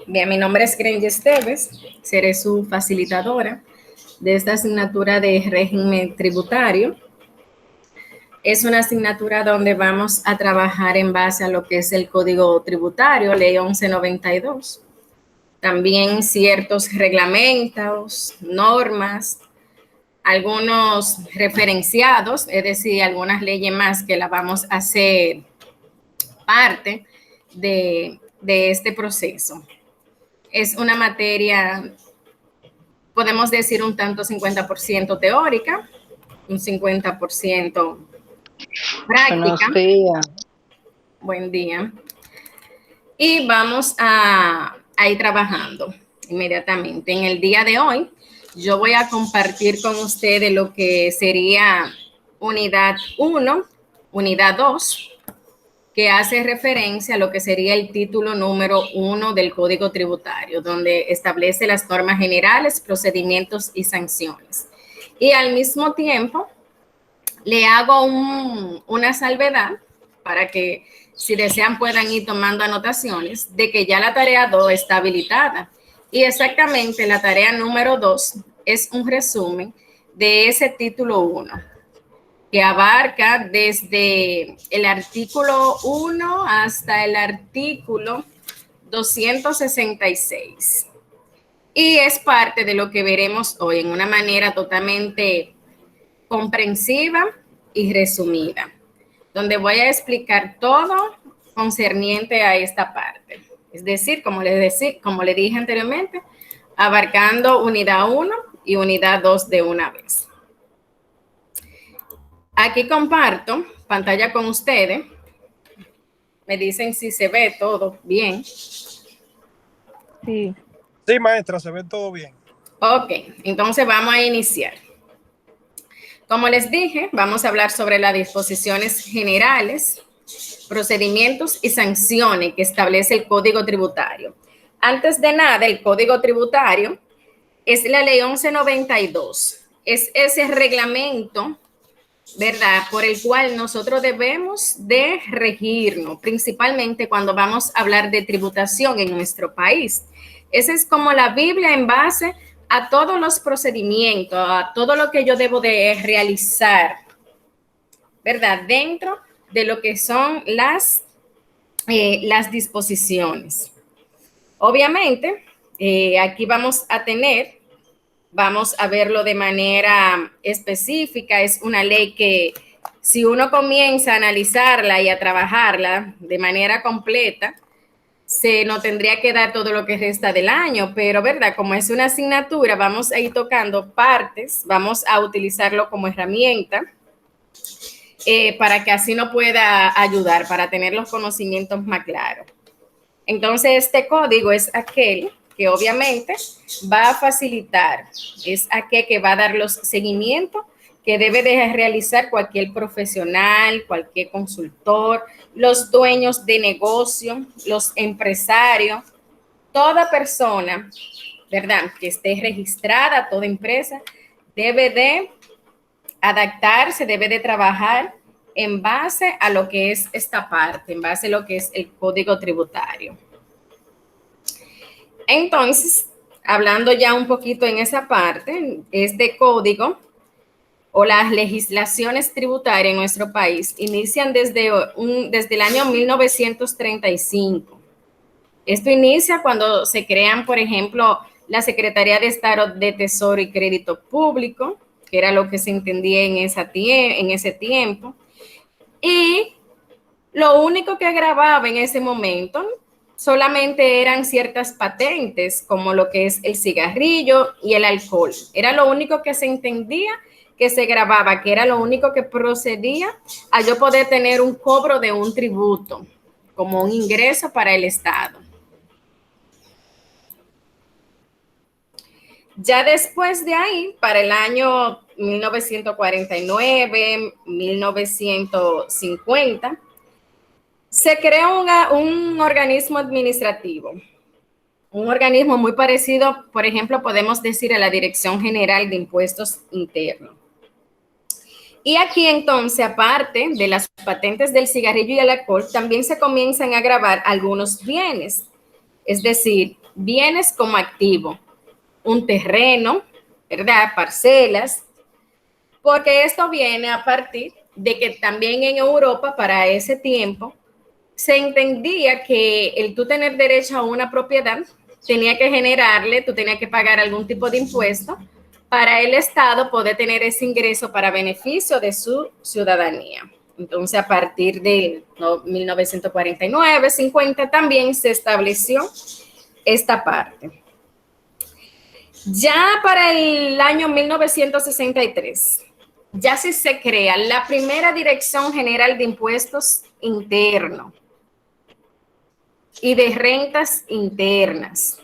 Bien, mi nombre es Grengy Esteves, seré su facilitadora de esta asignatura de régimen tributario. Es una asignatura donde vamos a trabajar en base a lo que es el Código Tributario, Ley 1192. También ciertos reglamentos, normas, algunos referenciados, es decir, algunas leyes más que la vamos a hacer parte de este proceso. Es una materia, podemos decir, un tanto 50% teórica, un 50% práctica. Buenos días. Buen día. Y vamos a ir trabajando inmediatamente. En el día de hoy, yo voy a compartir con ustedes lo que sería unidad 1, unidad 2, que hace referencia a lo que sería el título número 1 del Código Tributario, donde establece las normas generales, procedimientos y sanciones. Y al mismo tiempo, le hago una salvedad para que, si desean, puedan ir tomando anotaciones de que ya la tarea 2 está habilitada. Y exactamente la tarea número 2 es un resumen de ese título 1, que abarca desde el artículo 1 hasta el artículo 266. Y es parte de lo que veremos hoy en una manera totalmente comprensiva y resumida, donde voy a explicar todo concerniente a esta parte. Es decir, como le dije anteriormente, abarcando unidad 1 y unidad 2 de una vez. Aquí comparto pantalla con ustedes. Me dicen si se ve todo bien. Sí. Sí, maestra, se ve todo bien. Ok, entonces vamos a iniciar. Como les dije, vamos a hablar sobre las disposiciones generales, procedimientos y sanciones que establece el Código Tributario. Antes de nada, el Código Tributario es la Ley 1192. Es ese reglamento, ¿verdad?, por el cual nosotros debemos de regirnos, principalmente cuando vamos a hablar de tributación en nuestro país. Esa es como la Biblia en base a todos los procedimientos, a todo lo que yo debo de realizar, ¿verdad?, dentro de lo que son las disposiciones. Obviamente, aquí vamos a verlo de manera específica. Es una ley que, si uno comienza a analizarla y a trabajarla de manera completa, se nos tendría que dar todo lo que resta del año, pero ¿verdad? Como es una asignatura, vamos a ir tocando partes, vamos a utilizarlo como herramienta para que así nos pueda ayudar, para tener los conocimientos más claros. Entonces, este código es aquel que obviamente va a facilitar, es aquel que va a dar los seguimientos que debe de realizar cualquier profesional, cualquier consultor, los dueños de negocio, los empresarios, toda persona, ¿verdad?, que esté registrada, toda empresa, debe de adaptarse, debe de trabajar en base a lo que es esta parte, en base a lo que es el Código Tributario. Entonces, hablando ya un poquito en esa parte, este código o las legislaciones tributarias en nuestro país inician desde el año 1935. Esto inicia cuando se crean, por ejemplo, la Secretaría de Estado de Tesoro y Crédito Público, que era lo que se entendía en ese tiempo. Y lo único que grababa en ese momento solamente eran ciertas patentes, como lo que es el cigarrillo y el alcohol. Era lo único que se entendía que se grababa, que era lo único que procedía a yo poder tener un cobro de un tributo, como un ingreso para el Estado. Ya después de ahí, para el año 1949, 1950, se creó un organismo administrativo, un organismo muy parecido, por ejemplo, podemos decir a la Dirección General de Impuestos Internos. Y aquí entonces, aparte de las patentes del cigarrillo y el alcohol, también se comienzan a gravar algunos bienes, es decir, bienes como activo, un terreno, ¿verdad? Parcelas, porque esto viene a partir de que también en Europa para ese tiempo se entendía que el tú tener derecho a una propiedad tenía que generarle, tú tenías que pagar algún tipo de impuesto para el Estado poder tener ese ingreso para beneficio de su ciudadanía. Entonces, a partir de 1949, 50, también se estableció esta parte. Ya para el año 1963, ya se crea la primera Dirección General de Impuestos Internos y de Rentas Internas.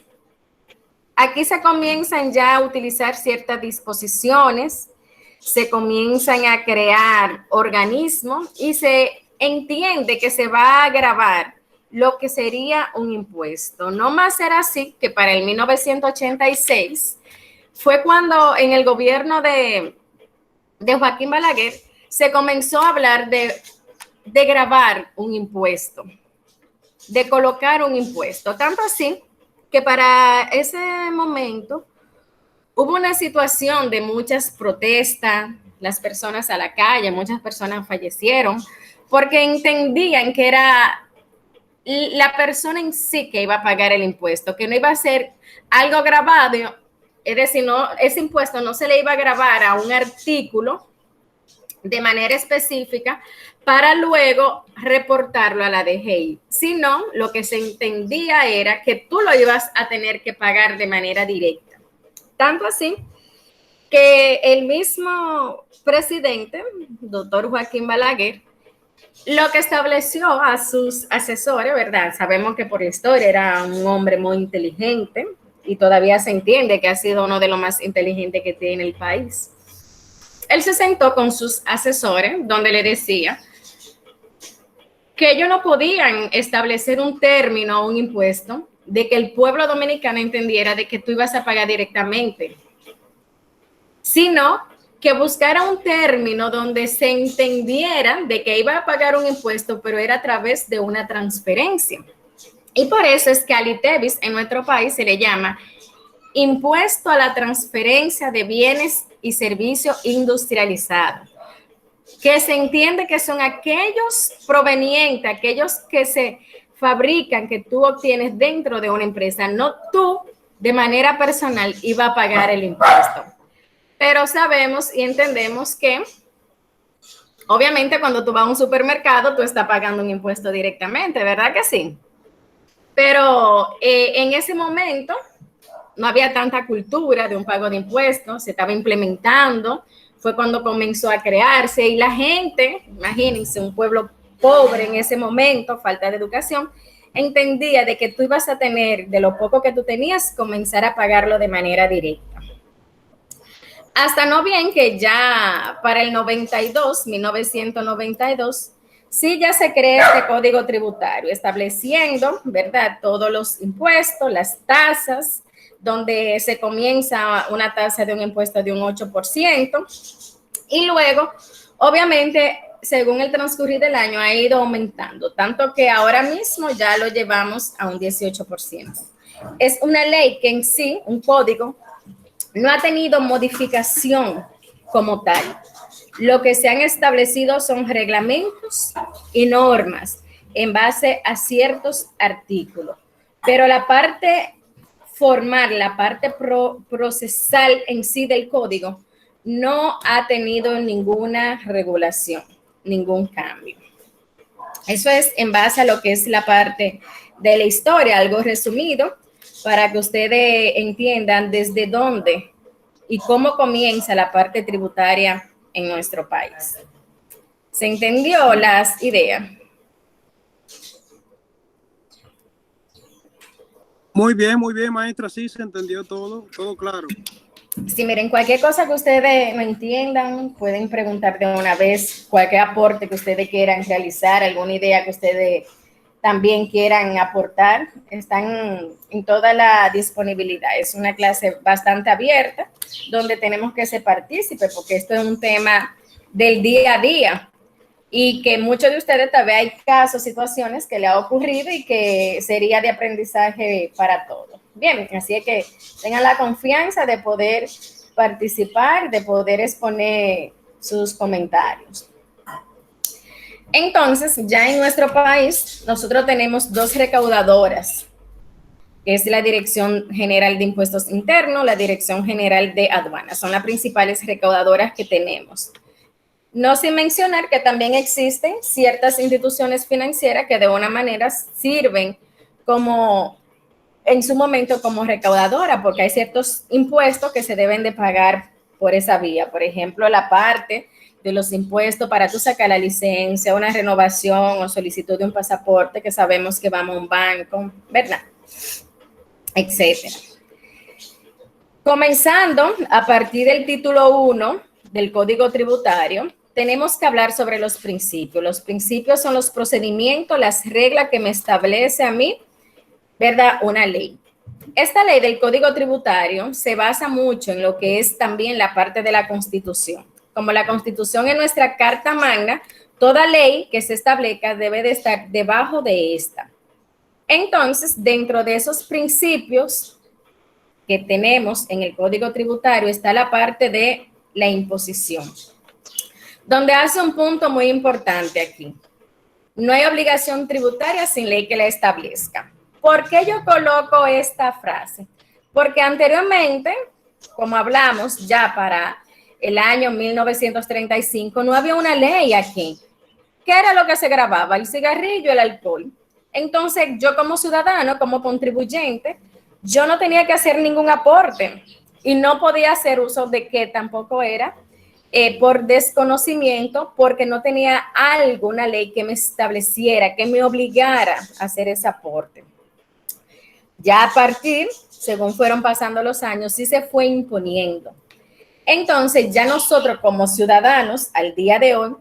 Aquí se comienzan ya a utilizar ciertas disposiciones, se comienzan a crear organismos y se entiende que se va a gravar lo que sería un impuesto. No más será así que para el 1986 fue cuando en el gobierno de Joaquín Balaguer se comenzó a hablar de gravar un impuesto, de colocar un impuesto. Tanto así que para ese momento hubo una situación de muchas protestas, las personas a la calle, muchas personas fallecieron, porque entendían que era la persona en sí que iba a pagar el impuesto, que no iba a ser algo grabado, es decir, no, ese impuesto no se le iba a grabar a un artículo de manera específica para luego reportarlo a la DGI, sino lo que se entendía era que tú lo ibas a tener que pagar de manera directa. Tanto así que el mismo presidente, doctor Joaquín Balaguer, lo que estableció a sus asesores, ¿verdad? Sabemos que por historia era un hombre muy inteligente y todavía se entiende que ha sido uno de los más inteligentes que tiene el país. Él se sentó con sus asesores donde le decía que ellos no podían establecer un término o un impuesto de que el pueblo dominicano entendiera de que tú ibas a pagar directamente, sino que buscara un término donde se entendiera de que iba a pagar un impuesto, pero era a través de una transferencia. Y por eso es que al ITEVIS en nuestro país se le llama Impuesto a la Transferencia de Bienes y Servicios Industrializados, que se entiende que son aquellos provenientes, aquellos que se fabrican, que tú obtienes dentro de una empresa, no tú de manera personal iba a pagar el impuesto. Pero sabemos y entendemos que obviamente cuando tú vas a un supermercado, tú estás pagando un impuesto directamente, ¿verdad que sí? Pero en ese momento no había tanta cultura de un pago de impuestos, se estaba implementando, fue cuando comenzó a crearse y la gente, imagínense, un pueblo pobre en ese momento, falta de educación, entendía de que tú ibas a tener, de lo poco que tú tenías, comenzar a pagarlo de manera directa. Hasta no bien que ya para el 92, 1992, sí ya se crea este código tributario, estableciendo, ¿verdad?, todos los impuestos, las tasas, donde se comienza una tasa de un impuesto de un 8%, y luego, obviamente, según el transcurrir del año, ha ido aumentando, tanto que ahora mismo ya lo llevamos a un 18%. Es una ley que en sí, un código, no ha tenido modificación como tal. Lo que se han establecido son reglamentos y normas en base a ciertos artículos, pero la parte formal, la parte procesal en sí del código no ha tenido ninguna regulación, ningún cambio. Eso es en base a lo que es la parte de la historia, algo resumido, para que ustedes entiendan desde dónde y cómo comienza la parte tributaria en nuestro país. ¿Se entendió las ideas? Muy bien, maestra. Sí, se entendió todo claro. Sí, miren, cualquier cosa que ustedes no entiendan, pueden preguntar de una vez, cualquier aporte que ustedes quieran realizar, alguna idea que ustedes también quieran aportar, están en toda la disponibilidad. Es una clase bastante abierta, donde tenemos que ser partícipes, porque esto es un tema del día a día. y que muchos de ustedes tal vez hay casos, situaciones que le ha ocurrido y que sería de aprendizaje para todos. Bien, así es que tengan la confianza de poder participar, de poder exponer sus comentarios. Entonces, ya en nuestro país, nosotros tenemos dos recaudadoras, que es la Dirección General de Impuestos Internos, la Dirección General de Aduanas. Son las principales recaudadoras que tenemos. No sin mencionar que también existen ciertas instituciones financieras que de una manera sirven como, en su momento, como recaudadora, porque hay ciertos impuestos que se deben de pagar por esa vía. Por ejemplo, la parte de los impuestos para tú sacar la licencia, una renovación o solicitud de un pasaporte, que sabemos que vamos a un banco, ¿verdad? Etcétera. Comenzando a partir del título 1 del Código Tributario, tenemos que hablar sobre los principios. Los principios son los procedimientos, las reglas que me establece a mí, ¿verdad? Una ley. Esta ley del Código Tributario se basa mucho en lo que es también la parte de la Constitución. Como la Constitución es nuestra Carta Magna, toda ley que se establezca debe de estar debajo de esta. Entonces, dentro de esos principios que tenemos en el Código Tributario está la parte de la imposición, donde hace un punto muy importante aquí. No hay obligación tributaria sin ley que la establezca. ¿Por qué yo coloco esta frase? Porque anteriormente, como hablamos ya para el año 1935, no había una ley aquí. ¿Qué era lo que se grababa? El cigarrillo, el alcohol. Entonces, yo como ciudadano, como contribuyente, yo no tenía que hacer ningún aporte y no podía hacer uso de que tampoco era por desconocimiento, porque no tenía alguna ley que me estableciera, que me obligara a hacer ese aporte. Ya a partir, según fueron pasando los años, sí se fue imponiendo. Entonces, ya nosotros como ciudadanos, al día de hoy,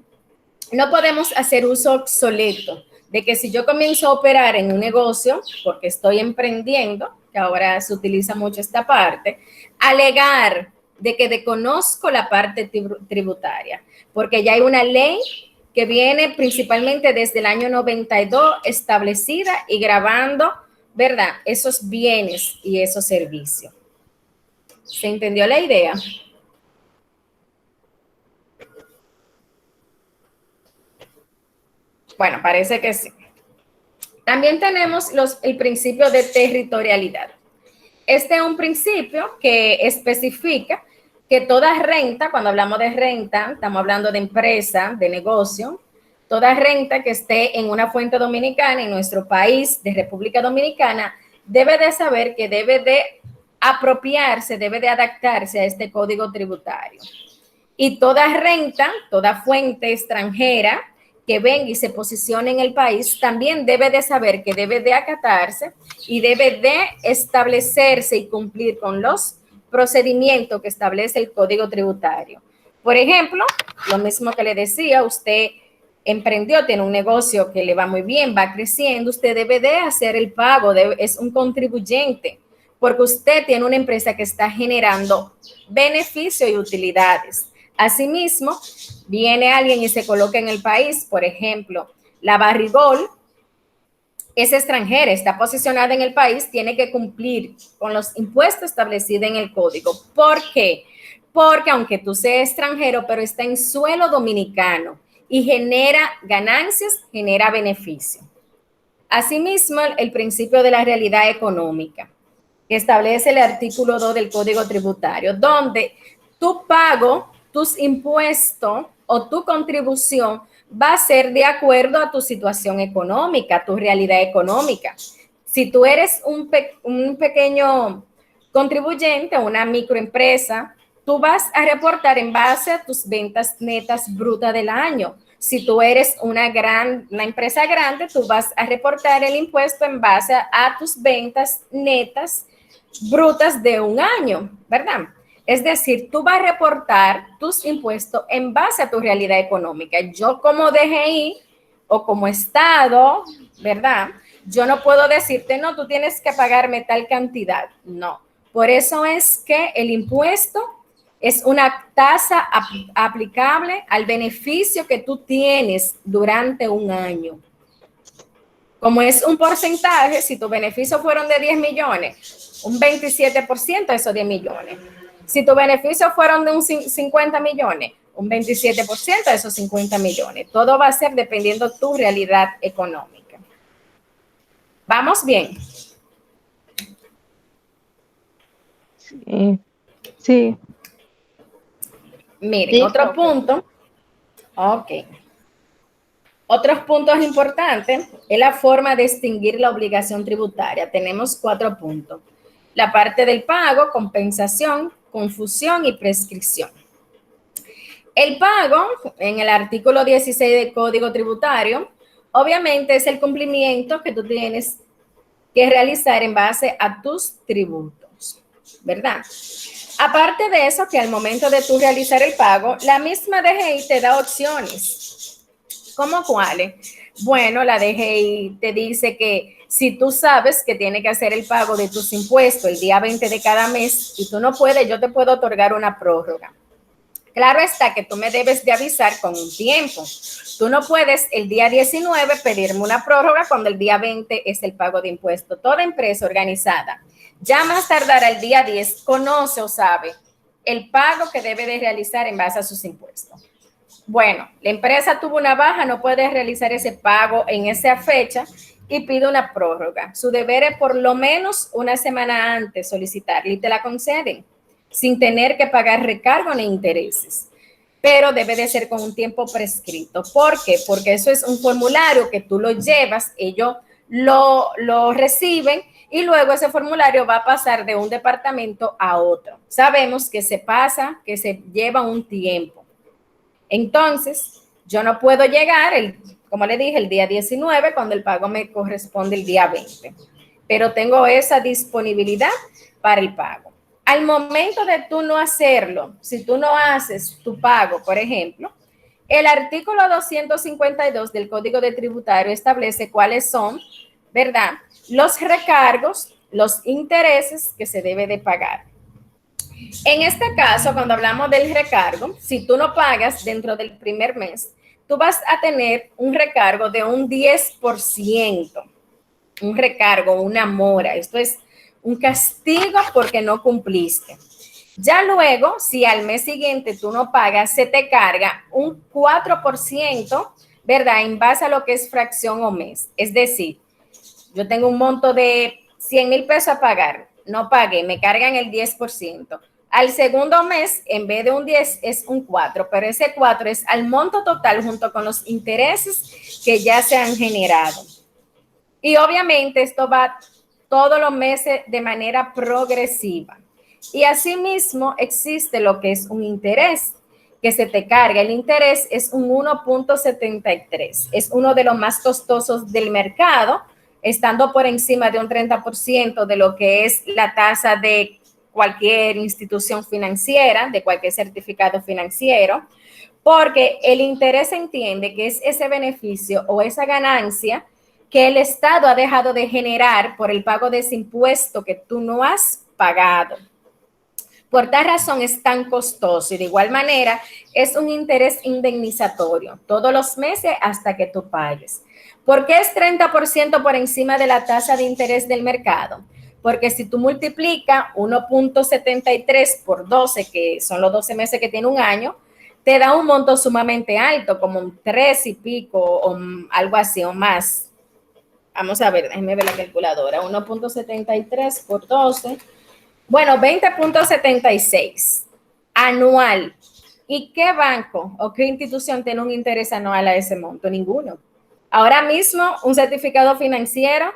no podemos hacer uso obsoleto de que si yo comienzo a operar en un negocio, porque estoy emprendiendo, que ahora se utiliza mucho esta parte, alegar de que desconozco la parte tributaria, porque ya hay una ley que viene principalmente desde el año 92 establecida y grabando, ¿verdad?, esos bienes y esos servicios. ¿Se entendió la idea? Bueno, parece que sí. También tenemos el principio de territorialidad. Este es un principio que especifica que toda renta, cuando hablamos de renta, estamos hablando de empresa, de negocio, toda renta que esté en una fuente dominicana en nuestro país, de República Dominicana, debe de saber que debe de apropiarse, debe de adaptarse a este código tributario. Y toda renta, toda fuente extranjera que venga y se posicione en el país, también debe de saber que debe de acatarse y debe de establecerse y cumplir con los procedimientos que establece el Código Tributario. Por ejemplo, lo mismo que le decía, usted emprendió, tiene un negocio que le va muy bien, va creciendo, usted debe de hacer el pago, es un contribuyente, porque usted tiene una empresa que está generando beneficio y utilidades. Asimismo, viene alguien y se coloca en el país, por ejemplo, la Barrigol es extranjera, está posicionada en el país, tiene que cumplir con los impuestos establecidos en el código. ¿Por qué? Porque aunque tú seas extranjero, pero está en suelo dominicano y genera ganancias, genera beneficio. Asimismo, el principio de la realidad económica, que establece el artículo 2 del Código Tributario, donde tu pago, tus impuestos o tu contribución va a ser de acuerdo a tu situación económica, tu realidad económica. Si tú eres un pequeño contribuyente, una microempresa, tú vas a reportar en base a tus ventas netas brutas del año. Si tú eres una empresa grande, tú vas a reportar el impuesto en base a tus ventas netas brutas de un año, ¿verdad? Es decir, tú vas a reportar tus impuestos en base a tu realidad económica. Yo como DGI o como Estado, ¿verdad? Yo no puedo decirte, no, tú tienes que pagarme tal cantidad. No. Por eso es que el impuesto Es una tasa aplicable al beneficio que tú tienes durante un año. Como es un porcentaje, si tus beneficios fueron de 10 millones, un 27% de esos 10 millones. Si tus beneficios fueron de un 50 millones, un 27% de esos 50 millones. Todo va a ser dependiendo de tu realidad económica. ¿Vamos bien? Sí. Sí. Miren, Sí, otro profe. punto. Ok. Otros puntos importantes es la forma de extinguir la obligación tributaria. Tenemos 4 puntos. La parte del pago, compensación, confusión y prescripción. El pago, en el artículo 16 del Código Tributario, obviamente es el cumplimiento que tú tienes que realizar en base a tus tributos, ¿verdad? Aparte de eso, que al momento de tú realizar el pago, la misma DGI te da opciones. ¿Cómo cuáles? Bueno, la DGI te dice que si tú sabes que tienes que hacer el pago de tus impuestos el día 20 de cada mes y tú no puedes, yo te puedo otorgar una prórroga. Claro está que tú me debes de avisar con un tiempo. Tú no puedes el día 19 pedirme una prórroga cuando el día 20 es el pago de impuestos. Toda empresa organizada, ya más tardará el día 10, conoce o sabe el pago que debe de realizar en base a sus impuestos. Bueno, la empresa tuvo una baja, no puede realizar ese pago en esa fecha y pide una prórroga. Su deber es por lo menos una semana antes solicitarla y te la conceden, sin tener que pagar recargo ni intereses. Pero debe de ser con un tiempo prescrito. ¿Por qué? Porque eso es un formulario que tú lo llevas, ellos lo reciben y luego ese formulario va a pasar de un departamento a otro. Sabemos que se pasa, que se lleva un tiempo. Entonces, yo no puedo llegar, como le dije, el día 19 cuando el pago me corresponde el día 20, pero tengo esa disponibilidad para el pago. Al momento de tú no hacerlo, si tú no haces tu pago, por ejemplo, el artículo 252 del Código de Tributario establece cuáles son, ¿verdad?, los recargos, los intereses que se debe de pagar. En este caso, cuando hablamos del recargo, si tú no pagas dentro del primer mes, tú vas a tener un recargo de un 10%, un recargo, una mora. Esto es un castigo porque no cumpliste. Ya luego, si al mes siguiente tú no pagas, se te carga un 4%, ¿verdad? En base a lo que es fracción o mes. Es decir, yo tengo un monto de 100,000 pesos a pagar, no pagué, me cargan el 10%. Al segundo mes, en vez de un 10, es un 4, pero ese 4 es al monto total junto con los intereses que ya se han generado. Y obviamente esto va todos los meses de manera progresiva. Y asimismo existe lo que es un interés que se te carga. El interés es un 1.73, es uno de los más costosos del mercado, estando por encima de un 30% de lo que es la tasa de cualquier institución financiera, de cualquier certificado financiero, porque el interés entiende que es ese beneficio o esa ganancia que el Estado ha dejado de generar por el pago de ese impuesto que tú no has pagado. Por tal razón es tan costoso y de igual manera es un interés indemnizatorio todos los meses hasta que tú pagues. ¿Por qué es 30% por encima de la tasa de interés del mercado? Porque si tú multiplicas 1.73 por 12, que son los 12 meses que tiene un año, te da un monto sumamente alto, como un 3 y pico o algo así o más. Vamos a ver, déjenme ver la calculadora. 1.73 por 12. Bueno, 20.76 anual. ¿Y qué banco o qué institución tiene un interés anual a ese monto? Ninguno. Ahora mismo, un certificado financiero,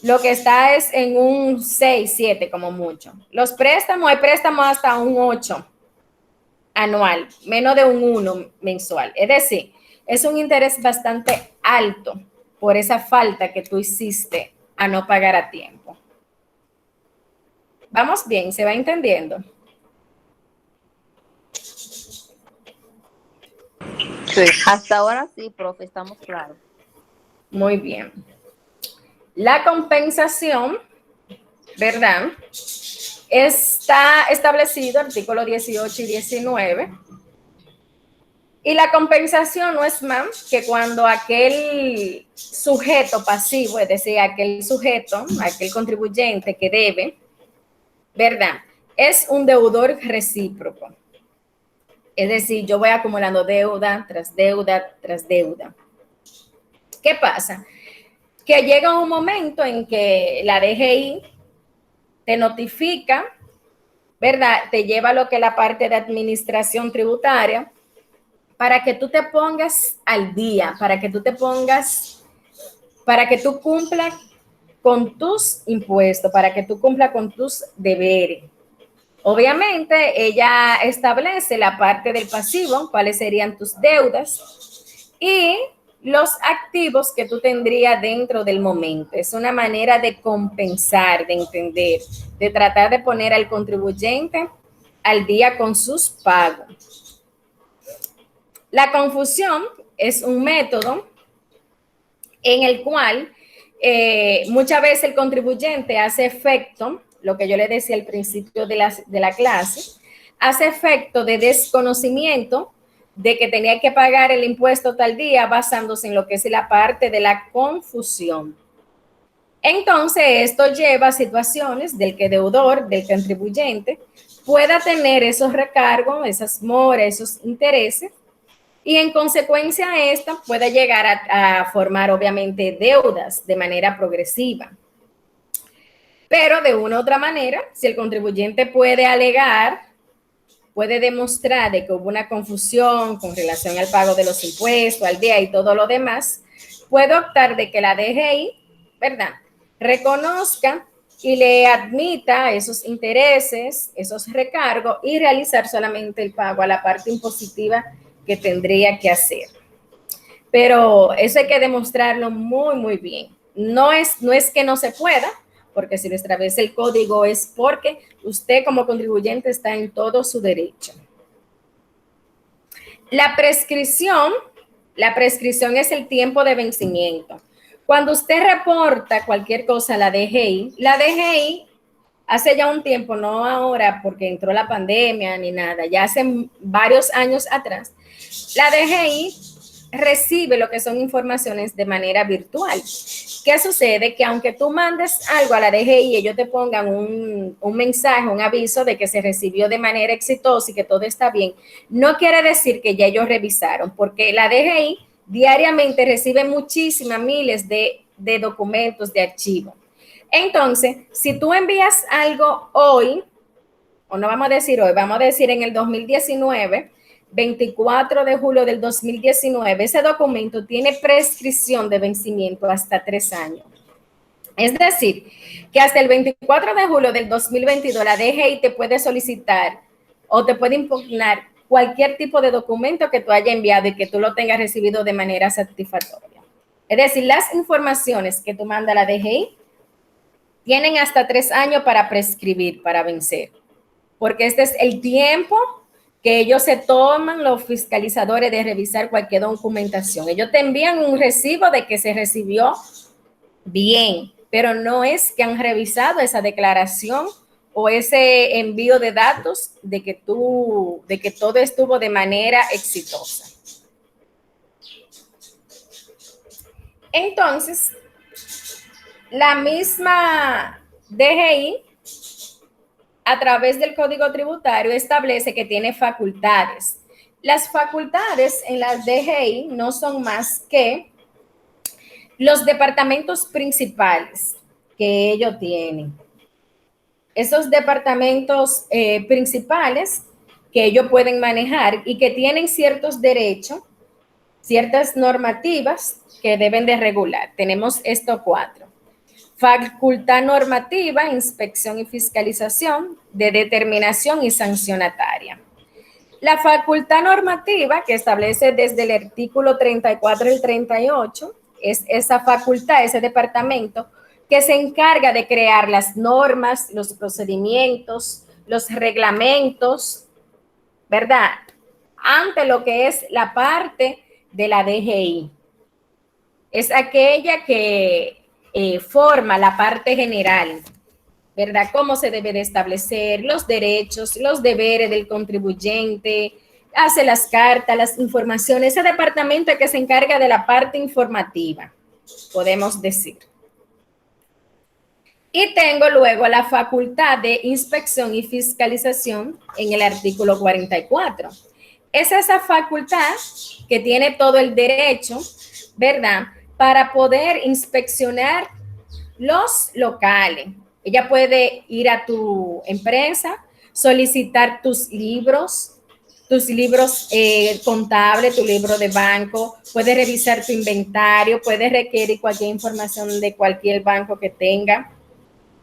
lo que está es en un 6, 7 como mucho. Los préstamos, hay préstamos hasta un 8 anual, menos de un 1 mensual. Es decir, es un interés bastante alto por esa falta que tú hiciste a no pagar a tiempo. Vamos bien, ¿se va entendiendo? Sí. Hasta ahora sí, profe, estamos claros. Muy bien. La compensación, ¿verdad? Está establecido artículo 18 y 19. Y la compensación no es más que cuando aquel sujeto pasivo, es decir, aquel sujeto, aquel contribuyente que debe, ¿verdad? Es un deudor recíproco. Es decir, yo voy acumulando deuda tras deuda tras deuda. ¿Qué pasa? Que llega un momento en que la DGI te notifica, ¿verdad? Te lleva a lo que es la parte de administración tributaria para que tú te pongas al día, para que tú cumplas con tus impuestos, para que tú cumplas con tus deberes. Obviamente, ella establece la parte del pasivo, cuáles serían tus deudas y los activos que tú tendrías dentro del momento. Es una manera de compensar, de entender, de tratar de poner al contribuyente al día con sus pagos. La confusión es un método en el cual muchas veces el contribuyente hace efecto, lo que yo le decía al principio de la clase, hace efecto de desconocimiento de que tenía que pagar el impuesto tal día basándose en lo que es la parte de la confusión. Entonces, esto lleva a situaciones del que deudor, del contribuyente, pueda tener esos recargos, esas moras, esos intereses, y en consecuencia esta puede llegar a formar obviamente deudas de manera progresiva. Pero de una u otra manera, si el contribuyente puede alegar, puede demostrar de que hubo una confusión con relación al pago de los impuestos, al día y todo lo demás, puede optar de que la DGI, ¿verdad?, reconozca y le admita esos intereses, esos recargos y realizar solamente el pago a la parte impositiva que tendría que hacer. Pero eso hay que demostrarlo muy, muy bien. No es que no se pueda, porque si lo establece el código es porque usted como contribuyente está en todo su derecho. La prescripción es el tiempo de vencimiento. Cuando usted reporta cualquier cosa a la DGI hace ya un tiempo, no ahora porque entró la pandemia ni nada, ya hace varios años atrás, la DGI recibe lo que son informaciones de manera virtual. ¿Qué sucede? Que aunque tú mandes algo a la DGI y ellos te pongan un mensaje, un aviso de que se recibió de manera exitosa y que todo está bien, no quiere decir que ya ellos revisaron, porque la DGI diariamente recibe muchísimas, miles de documentos, de archivos. Entonces, si tú envías algo hoy, o no vamos a decir hoy, vamos a decir en el 2019, 24 de julio del 2019, ese documento tiene prescripción de vencimiento hasta 3 años. Es decir, que hasta el 24 de julio del 2022 la DGI te puede solicitar o te puede impugnar cualquier tipo de documento que tú hayas enviado y que tú lo tengas recibido de manera satisfactoria. Es decir, las informaciones que tú mandas a la DGI tienen hasta 3 años para prescribir, para vencer, porque este es el tiempo que ellos se toman, los fiscalizadores, de revisar cualquier documentación. Ellos te envían un recibo de que se recibió bien, pero no es que han revisado esa declaración o ese envío de datos de que todo estuvo de manera exitosa. Entonces, la misma DGI, a través del Código Tributario, establece que tiene facultades. Las facultades en la DGI no son más que los departamentos principales que ellos tienen. Esos departamentos principales que ellos pueden manejar y que tienen ciertos derechos, ciertas normativas que deben de regular. Tenemos estos 4. Facultad normativa, inspección y fiscalización, de determinación y sancionataria. La facultad normativa, que establece desde el artículo 34 al 38, es esa facultad, ese departamento que se encarga de crear las normas, los procedimientos, los reglamentos, ¿verdad?, ante lo que es la parte de la DGI. Es aquella que forma la parte general, ¿verdad? Cómo se debe de establecer los derechos, los deberes del contribuyente, hace las cartas, las informaciones, ese departamento que se encarga de la parte informativa, podemos decir. Y tengo luego la facultad de inspección y fiscalización en el artículo 44. Es esa facultad que tiene todo el derecho, ¿verdad?, para poder inspeccionar los locales. Ella puede ir a tu empresa, solicitar tus libros contables, tu libro de banco, puede revisar tu inventario, puede requerir cualquier información de cualquier banco que tenga.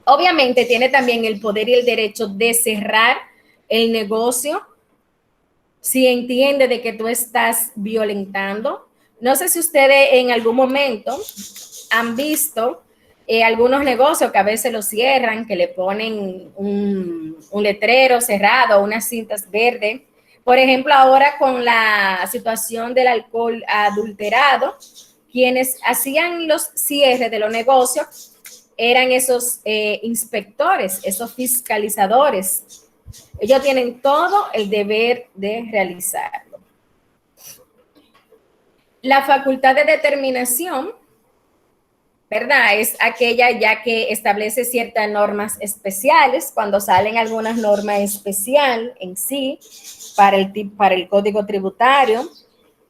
Obviamente tiene también el poder y el derecho de cerrar el negocio si entiende de que tú estás violentando. No sé si ustedes en algún momento han visto algunos negocios que a veces los cierran, que le ponen un letrero cerrado, unas cintas verdes. Por ejemplo, ahora con la situación del alcohol adulterado, quienes hacían los cierres de los negocios eran esos inspectores, esos fiscalizadores. Ellos tienen todo el deber de realizarlo. La facultad de determinación, ¿verdad?, es aquella ya que establece ciertas normas especiales, cuando salen algunas normas especiales en sí para el Código Tributario.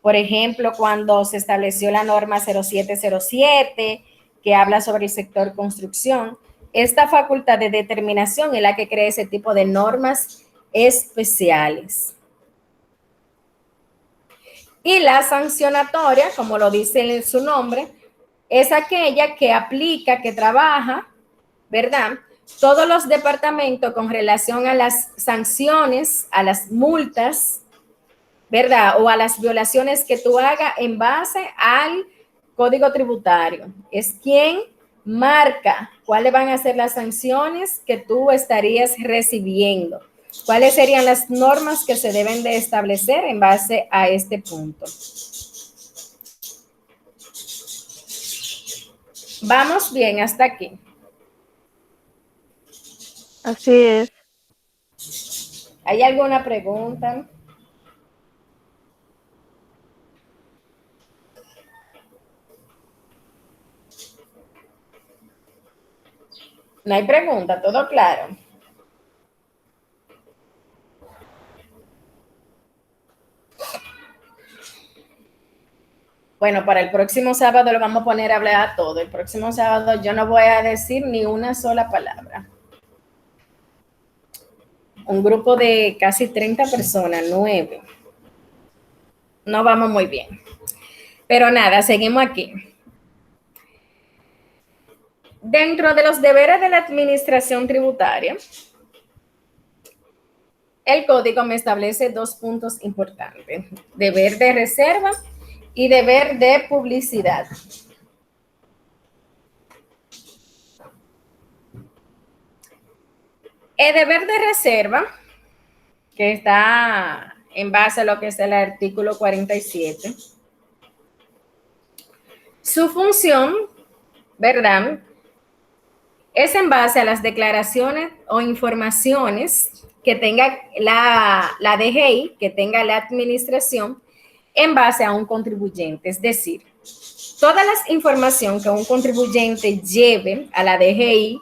Por ejemplo, cuando se estableció la norma 0707, que habla sobre el sector construcción, esta facultad de determinación es la que crea ese tipo de normas especiales. Y la sancionatoria, como lo dice en su nombre, es aquella que aplica, que trabaja, ¿verdad?, todos los departamentos con relación a las sanciones, a las multas, ¿verdad?, o a las violaciones que tú hagas en base al Código Tributario. Es quien marca cuáles van a ser las sanciones que tú estarías recibiendo, cuáles serían las normas que se deben de establecer en base a este punto. ¿Vamos bien hasta aquí? Así es. ¿Hay alguna pregunta? No hay pregunta, todo claro. Bueno, para el próximo sábado lo vamos a poner a hablar a todo. El próximo sábado yo no voy a decir ni una sola palabra. Un grupo de casi 30 personas, 9. No vamos muy bien. Pero nada, seguimos aquí. Dentro de los deberes de la administración tributaria, el código me establece 2 puntos importantes: deber de reserva y deber de publicidad. El deber de reserva, que está en base a lo que es el artículo 47, su función, ¿verdad?, es en base a las declaraciones o informaciones que tenga la DGI, que tenga la administración, en base a un contribuyente. Es decir, toda la información que un contribuyente lleve a la DGI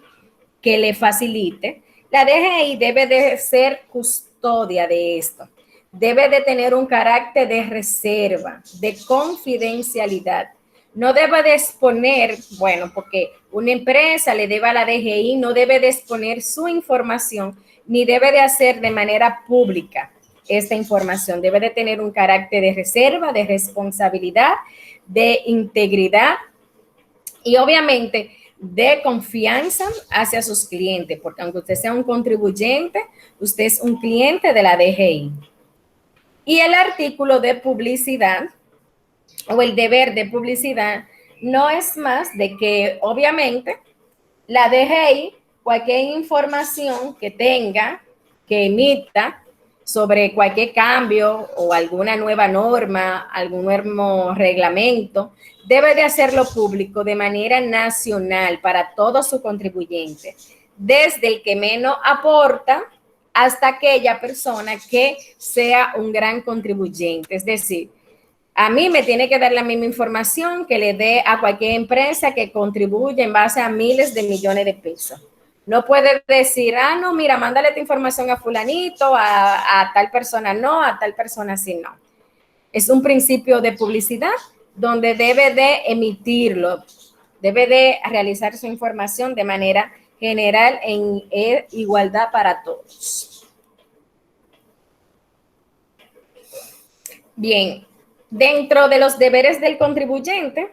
que le facilite, la DGI debe de ser custodia de esto. Debe de tener un carácter de reserva, de confidencialidad. No debe de exponer, bueno, porque una empresa le debe a la DGI, no debe de exponer su información, ni debe de hacer de manera pública esta información. Debe de tener un carácter de reserva, de responsabilidad, de integridad y obviamente de confianza hacia sus clientes, porque aunque usted sea un contribuyente, usted es un cliente de la DGI. Y el artículo de publicidad o el deber de publicidad no es más de que obviamente la DGI, cualquier información que tenga, que emita sobre cualquier cambio o alguna nueva norma, algún nuevo reglamento, debe de hacerlo público de manera nacional para todos sus contribuyentes. desde el que menos aporta hasta aquella persona que sea un gran contribuyente. Es decir, a mí me tiene que dar la misma información que le dé a cualquier empresa que contribuye en base a miles de millones de pesos. No puede decir, no, mira, mándale esta información a fulanito, a tal persona no, a tal persona sí no. Es un principio de publicidad donde debe de emitirlo, debe de realizar su información de manera general en igualdad para todos. Bien, dentro de los deberes del contribuyente,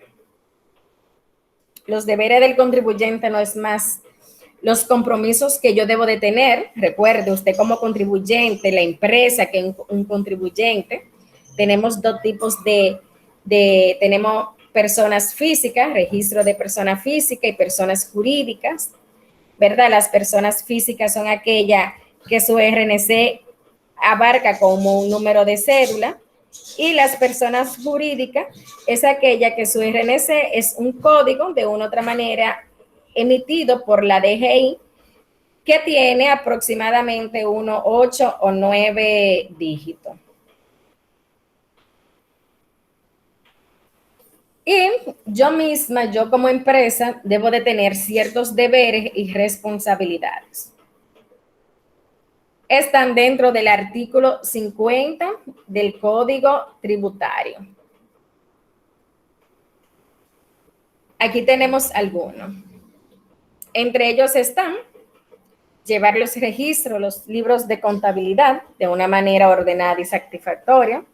los deberes del contribuyente no es más los compromisos que yo debo de tener. Recuerde, usted como contribuyente, la empresa que es un contribuyente, tenemos dos tipos tenemos personas físicas, registro de persona física y personas jurídicas, ¿verdad? Las personas físicas son aquellas que su RNC abarca como un número de cédula, y las personas jurídicas es aquella que su RNC es un código de una u otra manera emitido por la DGI que tiene aproximadamente 8 o 9 dígitos. Y yo misma, yo como empresa, debo de tener ciertos deberes y responsabilidades. Están dentro del artículo 50 del Código Tributario. Aquí tenemos algunos. Entre ellos están llevar los registros, los libros de contabilidad de una manera ordenada y satisfactoria,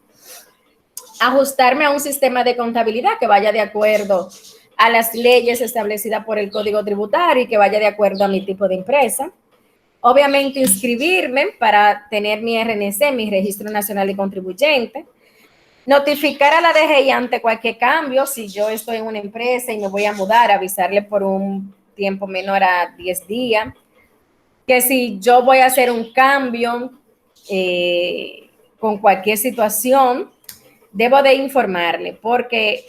ajustarme a un sistema de contabilidad que vaya de acuerdo a las leyes establecidas por el Código Tributario y que vaya de acuerdo a mi tipo de empresa. Obviamente, inscribirme para tener mi RNC, mi Registro Nacional de Contribuyente. Notificar a la DGI ante cualquier cambio. Si yo estoy en una empresa y me voy a mudar, avisarle por un tiempo menor a 10 días. Que si yo voy a hacer un cambio con cualquier situación, debo de informarle. Porque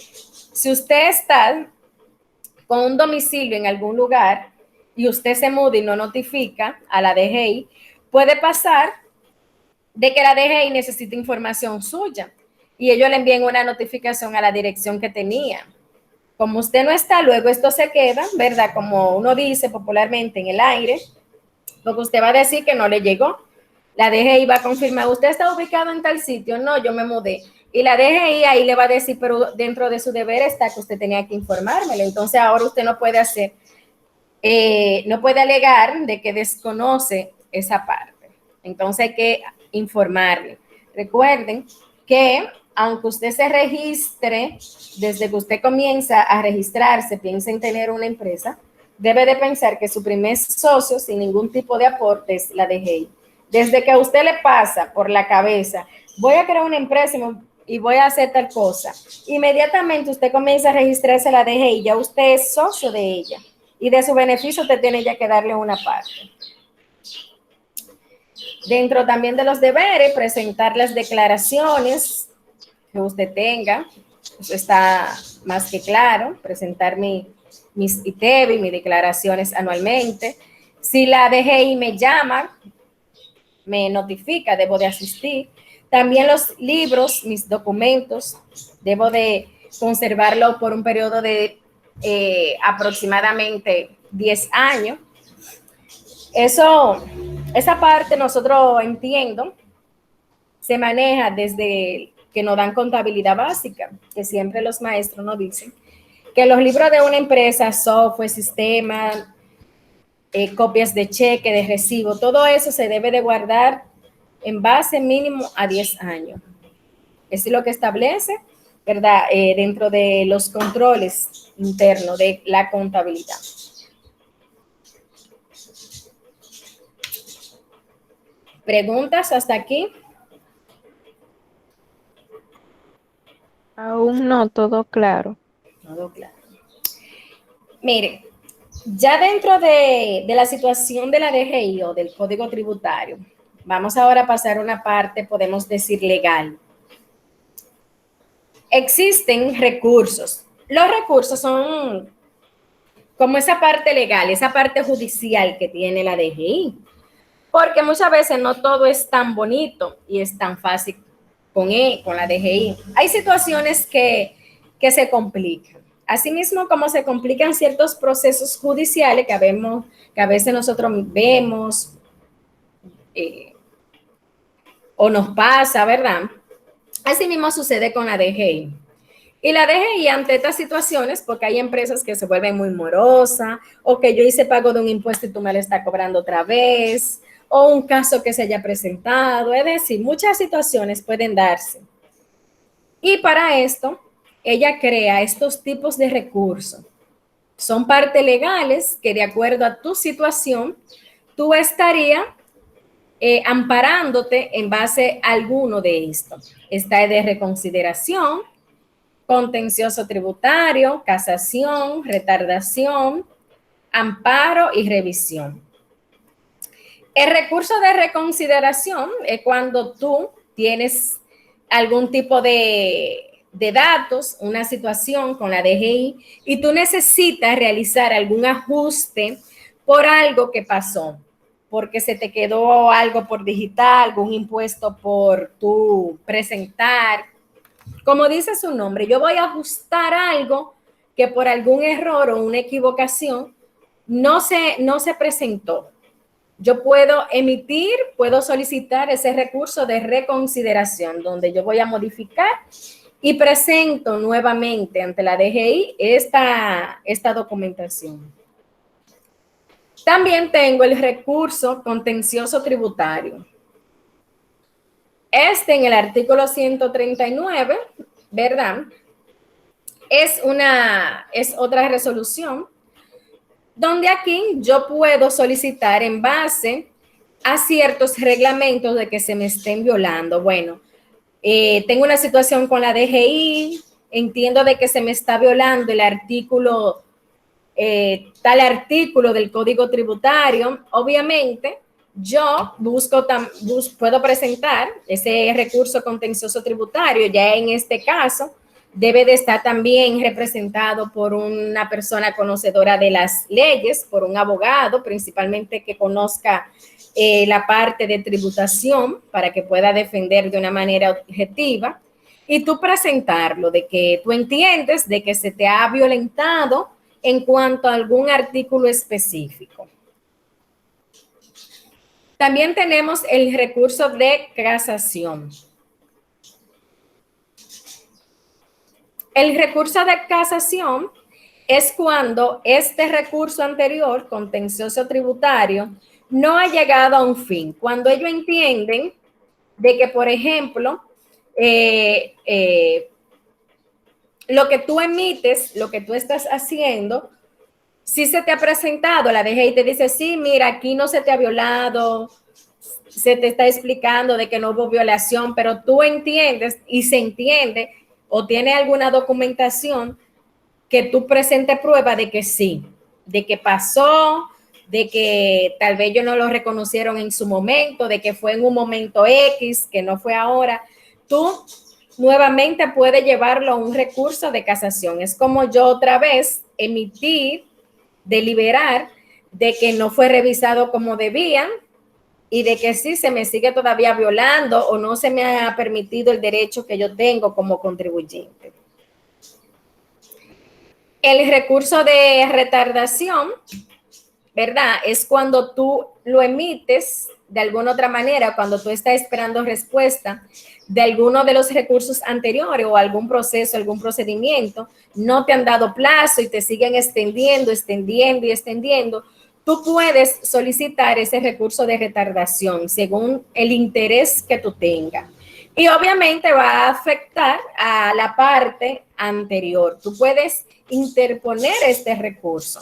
si usted está con un domicilio en algún lugar y usted se muda y no notifica a la DGI, puede pasar de que la DGI necesite información suya y ellos le envíen una notificación a la dirección que tenía. Como usted no está, luego esto se queda, ¿verdad? Como uno dice popularmente, en el aire, porque usted va a decir que no le llegó. La DGI va a confirmar, ¿usted está ubicado en tal sitio? No, yo me mudé. Y la DGI ahí le va a decir, pero dentro de su deber está que usted tenía que informármelo. Entonces ahora usted no puede hacer, no puede alegar de que desconoce esa parte. Entonces hay que informarle. Recuerden que aunque usted se registre, desde que usted comienza a registrarse, piensa en tener una empresa, debe de pensar que su primer socio, sin ningún tipo de aporte, es la DGI. Desde que a usted le pasa por la cabeza, voy a crear una empresa y voy a hacer tal cosa, inmediatamente usted comienza a registrarse a la DGI, ya usted es socio de ella y de su beneficio usted tiene ya que darle una parte. Dentro también de los deberes, presentar las declaraciones que usted tenga, eso está más que claro, presentar mis ITEVI, mis declaraciones anualmente. Si la DGI me llama, me notifica, debo de asistir. También los libros, mis documentos, debo de conservarlo por un periodo de aproximadamente 10 años. Esa parte nosotros entiendo, se maneja desde que nos dan contabilidad básica, que siempre los maestros nos dicen, que los libros de una empresa, software, sistema, copias de cheque, de recibo, todo eso se debe de guardar en base mínimo a 10 años. Eso es lo que establece, ¿verdad? Dentro de los controles internos de la contabilidad. ¿Preguntas hasta aquí? Aún no, todo claro. Todo claro. Mire, ya dentro de la situación de la DGI o del Código Tributario, vamos ahora a pasar a una parte, podemos decir, legal. Existen recursos. Los recursos son como esa parte legal, esa parte judicial que tiene la DGI. Porque muchas veces no todo es tan bonito y es tan fácil con la DGI. Hay situaciones que se complican. Asimismo, como se complican ciertos procesos judiciales que a veces nosotros vemos o nos pasa, ¿verdad? Asimismo sucede con la DGI. Y la DGI ante estas situaciones, porque hay empresas que se vuelven muy morosas, o que yo hice pago de un impuesto y tú me lo estás cobrando otra vez, o un caso que se haya presentado, es decir, muchas situaciones pueden darse. Y para esto, ella crea estos tipos de recursos. Son partes legales que de acuerdo a tu situación, tú estarías amparándote en base a alguno de estos. Está de reconsideración, contencioso tributario, casación, retardación, amparo y revisión. El recurso de reconsideración es cuando tú tienes algún tipo de datos, una situación con la DGI y tú necesitas realizar algún ajuste por algo que pasó, porque se te quedó algo por digital, algún impuesto por tú presentar. Como dice su nombre, yo voy a ajustar algo que por algún error o una equivocación no se presentó. Yo puedo puedo solicitar ese recurso de reconsideración, donde yo voy a modificar y presento nuevamente ante la DGI esta documentación. También tengo el recurso contencioso tributario. En el artículo 139, ¿verdad? Es otra resolución donde aquí yo puedo solicitar en base a ciertos reglamentos de que se me estén violando. Bueno, tengo una situación con la DGI, entiendo de que se me está violando el artículo, tal artículo del Código Tributario. Obviamente, yo puedo presentar ese recurso contencioso tributario. Ya en este caso, debe de estar también representado por una persona conocedora de las leyes, por un abogado, principalmente que conozca la parte de tributación para que pueda defender de una manera objetiva. Y tú presentarlo de que tú entiendes de que se te ha violentado en cuanto a algún artículo específico. También tenemos el recurso de casación. El recurso de casación es cuando este recurso anterior, contencioso tributario, no ha llegado a un fin. Cuando ellos entienden de que, por ejemplo, lo que tú emites, lo que tú estás haciendo, si se te ha presentado, la DGI te dice, sí, mira, aquí no se te ha violado, se te está explicando de que no hubo violación, pero tú entiendes y se entiende o tiene alguna documentación que tú presentes prueba de que sí, de que pasó, de que tal vez ellos no lo reconocieron en su momento, de que fue en un momento X, que no fue ahora, tú nuevamente puedes llevarlo a un recurso de casación. Es como yo otra vez emitir, deliberar de que no fue revisado como debían y de que sí se me sigue todavía violando o no se me ha permitido el derecho que yo tengo como contribuyente. El recurso de retardación, ¿verdad? Es cuando tú lo emites de alguna otra manera, cuando tú estás esperando respuesta de alguno de los recursos anteriores o algún proceso, algún procedimiento, no te han dado plazo y te siguen extendiendo, tú puedes solicitar ese recurso de retardación según el interés que tú tengas. Y obviamente va a afectar a la parte anterior. Tú puedes interponer este recurso.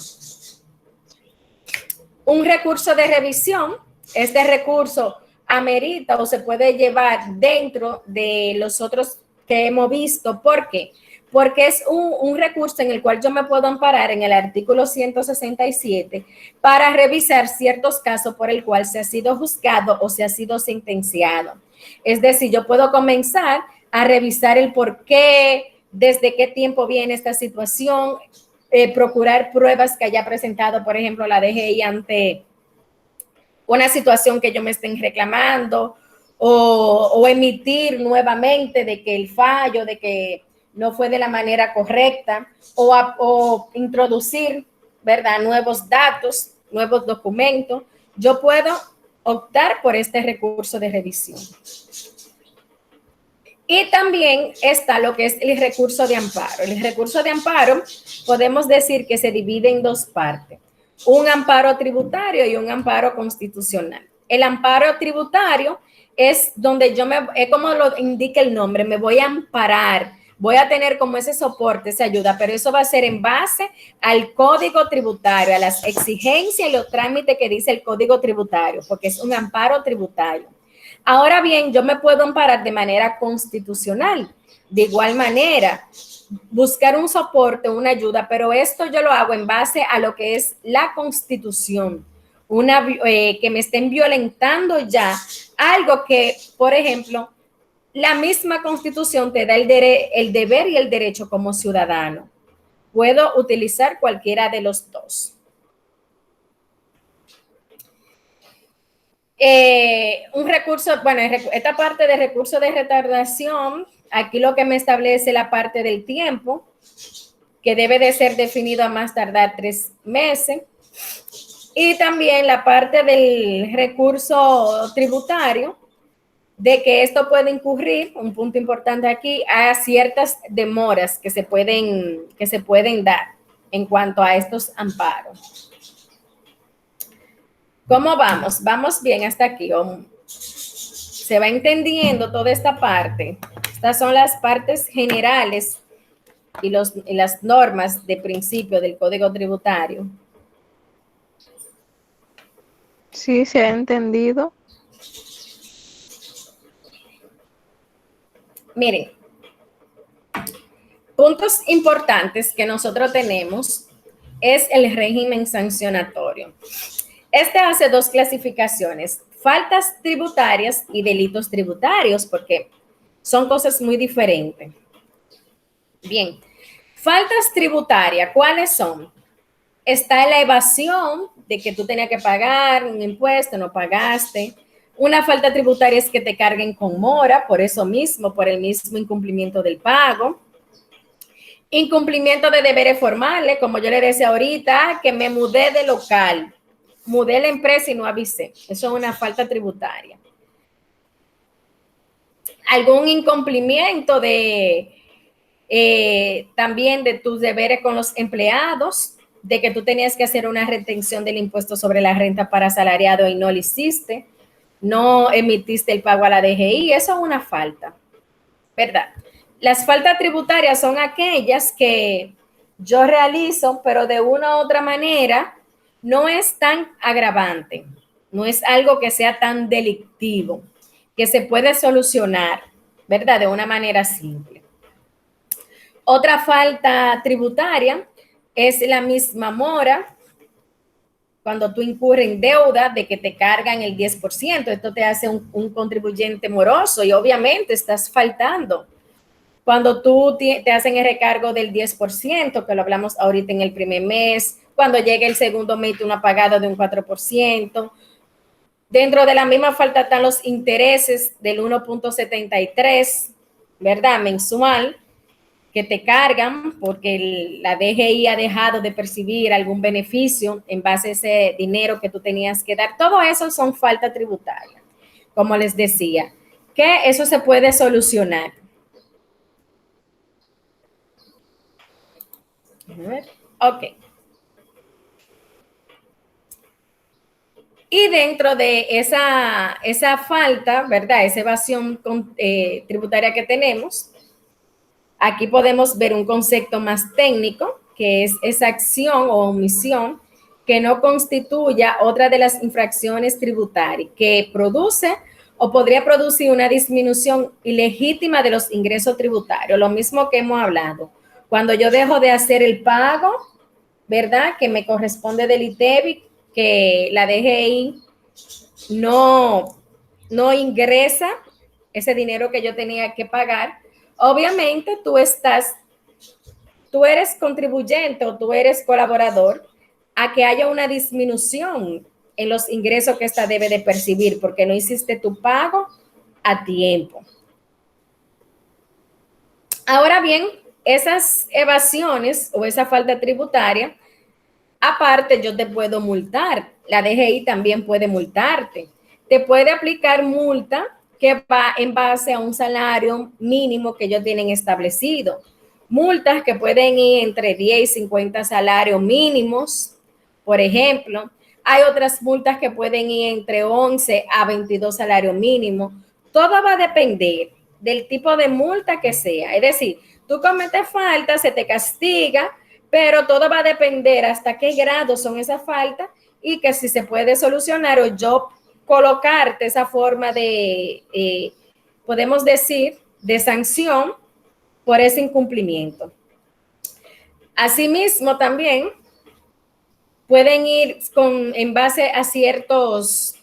Un recurso de revisión, este recurso amerita o se puede llevar dentro de los otros que hemos visto. ¿Por qué? Porque es un recurso en el cual yo me puedo amparar en el artículo 167 para revisar ciertos casos por el cual se ha sido juzgado o se ha sido sentenciado. Es decir, yo puedo comenzar a revisar el por qué, desde qué tiempo viene esta situación, procurar pruebas que haya presentado, por ejemplo, la DGI ante una situación que yo me estén reclamando, o emitir nuevamente de que el fallo, de que no fue de la manera correcta, o introducir, ¿verdad?, nuevos datos, nuevos documentos. Yo puedo optar por este recurso de revisión. Y también está lo que es el recurso de amparo. El recurso de amparo podemos decir que se divide en dos partes: un amparo tributario y un amparo constitucional. El amparo tributario es donde es como lo indica el nombre, me voy a amparar, voy a tener como ese soporte, esa ayuda, pero eso va a ser en base al código tributario, a las exigencias y los trámites que dice el código tributario, porque es un amparo tributario. Ahora bien, yo me puedo amparar de manera constitucional. De igual manera, buscar un soporte, una ayuda, pero esto yo lo hago en base a lo que es la Constitución, que me estén violentando ya algo que, por ejemplo, la misma Constitución te da el deber y el derecho como ciudadano. Puedo utilizar cualquiera de los dos. Un recurso, bueno, esta parte de recurso de retardación, aquí lo que me establece la parte del tiempo, que debe de ser definido a más tardar 3 meses, y también la parte del recurso tributario, de que esto puede incurrir, un punto importante aquí, a ciertas demoras que se pueden dar en cuanto a estos amparos. ¿Cómo vamos? ¿Vamos bien hasta aquí? ¿Se va entendiendo toda esta parte? Estas son las partes generales y las normas de principio del Código Tributario. Sí, se ha entendido. Miren, puntos importantes que nosotros tenemos es el régimen sancionatorio. Este hace 2 clasificaciones: faltas tributarias y delitos tributarios, porque son cosas muy diferentes. Bien, faltas tributarias, ¿cuáles son? Está la evasión de que tú tenías que pagar un impuesto, no pagaste. Una falta tributaria es que te carguen con mora, por eso mismo, por el mismo incumplimiento del pago. Incumplimiento de deberes formales, como yo le decía ahorita, que me mudé de local, mudé la empresa y no avisé. Eso es una falta tributaria. Algún incumplimiento también de tus deberes con los empleados, de que tú tenías que hacer una retención del impuesto sobre la renta para asalariado y no lo hiciste, no emitiste el pago a la DGI, eso es una falta, ¿verdad? Las faltas tributarias son aquellas que yo realizo, pero de una u otra manera no es tan agravante, no es algo que sea tan delictivo, que se puede solucionar, ¿verdad? De una manera simple. Otra falta tributaria es la misma mora, cuando tú incurres en deuda de que te cargan el 10%, esto te hace un contribuyente moroso y obviamente estás faltando. Cuando tú te hacen el recargo del 10%, que lo hablamos ahorita en el primer mes, cuando llega el segundo mes, tú no has pagado de un 4%. Dentro de la misma falta están los intereses del 1.73, ¿verdad? Mensual, que te cargan porque la DGI ha dejado de percibir algún beneficio en base a ese dinero que tú tenías que dar. Todo eso son faltas tributarias, como les decía, que eso se puede solucionar. Ok. Y dentro de esa falta, ¿verdad? Esa evasión tributaria que tenemos, aquí podemos ver un concepto más técnico, que es esa acción o omisión que no constituya otra de las infracciones tributarias, que produce o podría producir una disminución ilegítima de los ingresos tributarios. Lo mismo que hemos hablado. Cuando yo dejo de hacer el pago, ¿verdad?, que me corresponde del ITEVI, que la DGI no ingresa ese dinero que yo tenía que pagar, obviamente tú tú eres contribuyente o tú eres colaborador, a que haya una disminución en los ingresos que ésta debe de percibir porque no hiciste tu pago a tiempo. Ahora bien, esas evasiones o esa falta tributaria, aparte yo te puedo multar. La DGI también puede multarte. Te puede aplicar multa que va en base a un salario mínimo que ellos tienen establecido. Multas que pueden ir entre 10 y 50 salarios mínimos, por ejemplo. Hay otras multas que pueden ir entre 11 a 22 salarios mínimos. Todo va a depender del tipo de multa que sea. Es decir, tú cometes falta, se te castiga, pero todo va a depender hasta qué grado son esas faltas y que si se puede solucionar o yo colocarte esa forma de, podemos decir, de sanción por ese incumplimiento. Asimismo, también pueden ir en base a ciertos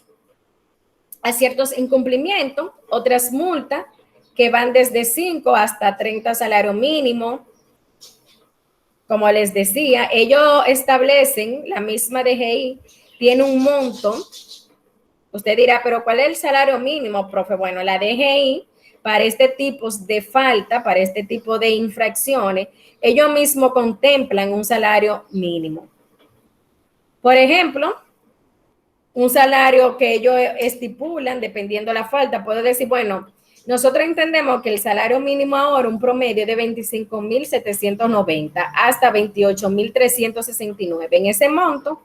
incumplimientos, otras multas que van desde 5 hasta 30 salarios mínimos. Como les decía, ellos establecen, la misma DGI tiene un monto. Usted dirá, pero ¿cuál es el salario mínimo, profe? Bueno, la DGI, para este tipo de falta, para este tipo de infracciones, ellos mismos contemplan un salario mínimo. Por ejemplo, un salario que ellos estipulan, dependiendo de la falta, puedo decir, bueno, nosotros entendemos que el salario mínimo ahora, un promedio de 25.790 hasta 28.369. En ese monto,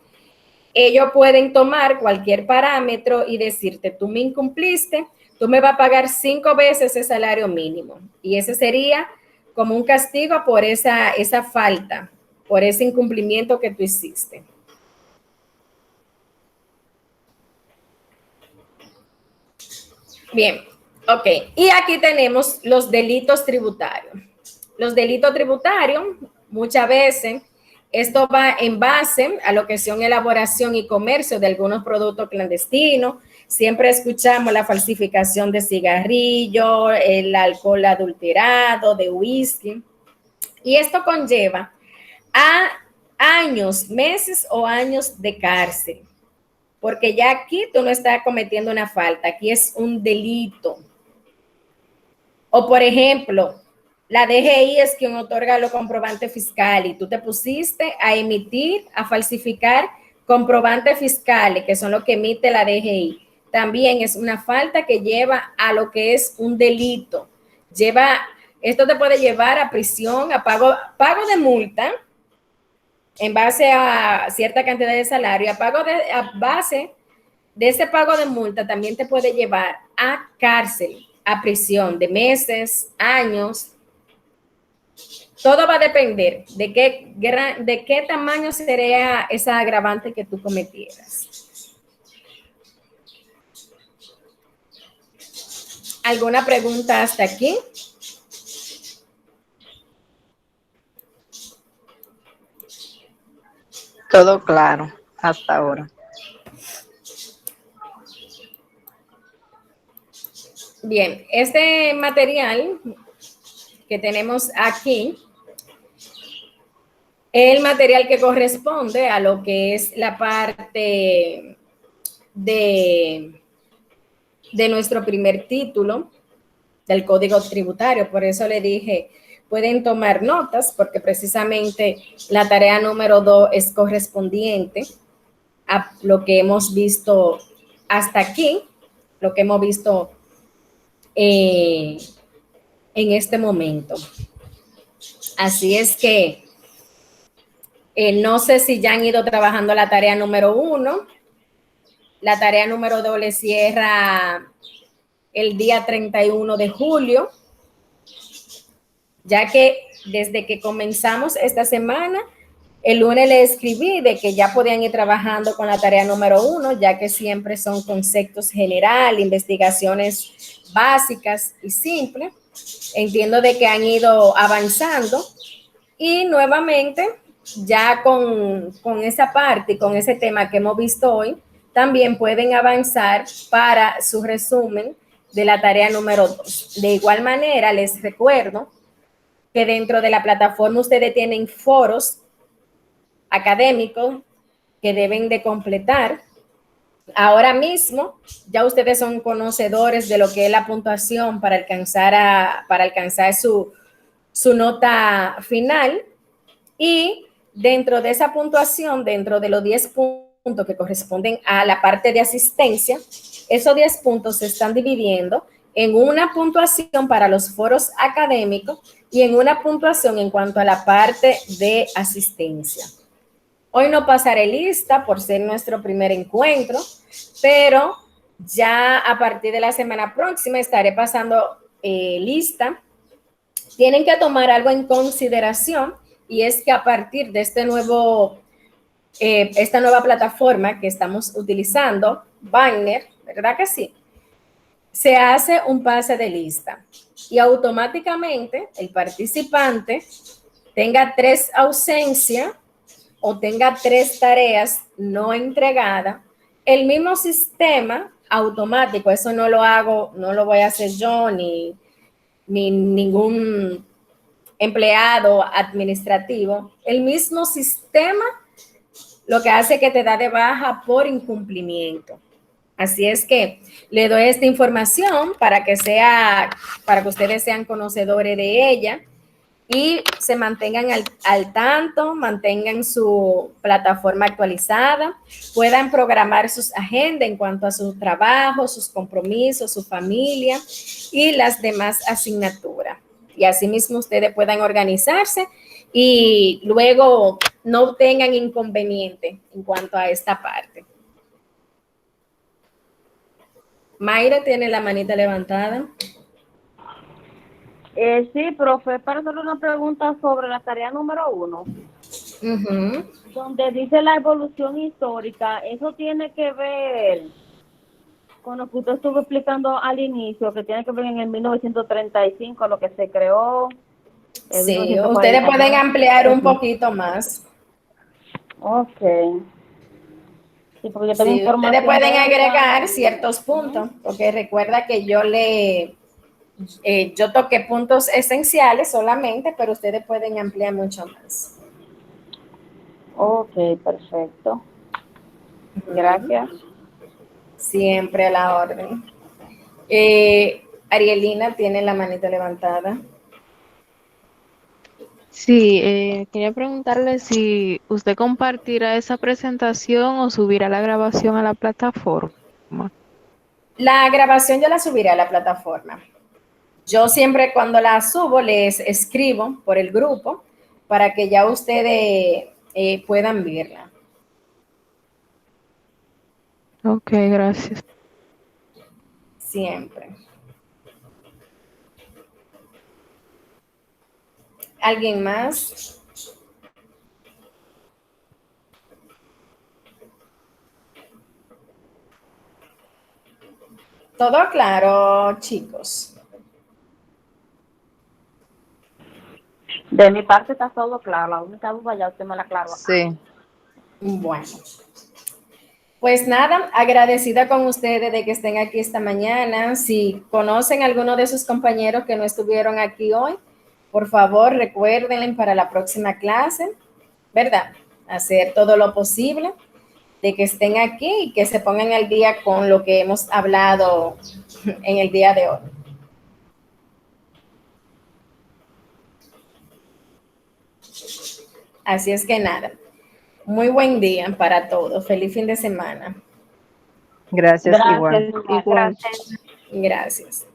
ellos pueden tomar cualquier parámetro y decirte, tú me incumpliste, tú me vas a pagar 5 veces ese salario mínimo. Y ese sería como un castigo por esa falta, por ese incumplimiento que tú hiciste. Bien, ok. Y aquí tenemos los delitos tributarios. Los delitos tributarios, muchas veces, esto va en base a lo que son elaboración y comercio de algunos productos clandestinos. Siempre escuchamos la falsificación de cigarrillos, el alcohol adulterado, de whisky. Y esto conlleva a años, meses o años de cárcel. Porque ya aquí tú no estás cometiendo una falta, aquí es un delito. O por ejemplo, la DGI es quien otorga los comprobantes fiscales y tú te pusiste a emitir, a falsificar comprobantes fiscales, que son los que emite la DGI. También es una falta que lleva a lo que es un delito. Esto te puede llevar a prisión, a pago de multa, en base a cierta cantidad de salario, a base de ese pago de multa también te puede llevar a cárcel, a prisión de meses, años. Todo va a depender de qué tamaño sería esa agravante que tú cometieras. ¿Alguna pregunta hasta aquí? Todo claro hasta ahora. Bien, este material que tenemos aquí es el material que corresponde a lo que es la parte de nuestro primer título del Código Tributario. Por eso le dije, pueden tomar notas, porque precisamente la tarea número 2 es correspondiente a lo que hemos visto hasta aquí, lo que hemos visto en este momento. Así es que no sé si ya han ido trabajando la tarea número 1. La tarea número 2 le cierra el día 31 de julio, ya que desde que comenzamos esta semana, el lunes le escribí de que ya podían ir trabajando con la tarea número 1, ya que siempre son conceptos generales, investigaciones básicas y simples. Entiendo de que han ido avanzando y nuevamente ya con esa parte y con ese tema que hemos visto hoy, también pueden avanzar para su resumen de la tarea número 2. De igual manera, les recuerdo que dentro de la plataforma ustedes tienen foros académicos que deben de completar. Ahora mismo ya ustedes son conocedores de lo que es la puntuación para alcanzar su nota final, y dentro de esa puntuación, dentro de los 10 puntos que corresponden a la parte de asistencia, esos 10 puntos se están dividiendo en una puntuación para los foros académicos y en una puntuación en cuanto a la parte de asistencia. Hoy no pasaré lista por ser nuestro primer encuentro, pero ya a partir de la semana próxima estaré pasando lista. Tienen que tomar algo en consideración, y es que a partir de esta nueva plataforma que estamos utilizando, Banner, ¿verdad que sí? Se hace un pase de lista y automáticamente el participante tenga 3 ausencias o tenga 3 tareas no entregadas, el mismo sistema automático, eso no lo hago, no lo voy a hacer yo ni ningún empleado administrativo, el mismo sistema lo que hace que te da de baja por incumplimiento. Así es que le doy esta información para que ustedes sean conocedores de ella y se mantengan al tanto, mantengan su plataforma actualizada, puedan programar sus agendas en cuanto a su trabajo, sus compromisos, su familia y las demás asignaturas. Y asimismo ustedes puedan organizarse y luego no tengan inconveniente en cuanto a esta parte. Mayra tiene la manita levantada. Sí, profe, para hacerle una pregunta sobre la tarea número 1, donde dice la evolución histórica. ¿Eso tiene que ver con lo que usted estuvo explicando al inicio, que tiene que ver en el 1935, lo que se creó? Sí, ustedes pueden ampliar un poquito más. Ok. Sí, porque yo Sí, tengo ustedes pueden agregar de... ciertos puntos, porque recuerda que yo toqué puntos esenciales solamente, pero ustedes pueden ampliar mucho más. Ok, perfecto. Gracias. Siempre a la orden. Arielina tiene la manita levantada. Sí, quería preguntarle si usted compartirá esa presentación o subirá la grabación a la plataforma. La grabación yo la subiré a la plataforma. Yo siempre cuando la subo les escribo por el grupo para que ya ustedes puedan verla. Ok, gracias. Siempre. ¿Alguien más? ¿Todo claro, chicos? De mi parte está todo claro. La única duda ya usted me la aclaró. Sí. Bueno. Pues nada, agradecida con ustedes de que estén aquí esta mañana. Si conocen a alguno de sus compañeros que no estuvieron aquí hoy, por favor recuérdenle para la próxima clase, ¿verdad? Hacer todo lo posible de que estén aquí y que se pongan al día con lo que hemos hablado en el día de hoy. Así es que nada, muy buen día para todos. Feliz fin de semana. Gracias, igual. Gracias. Igual. Gracias.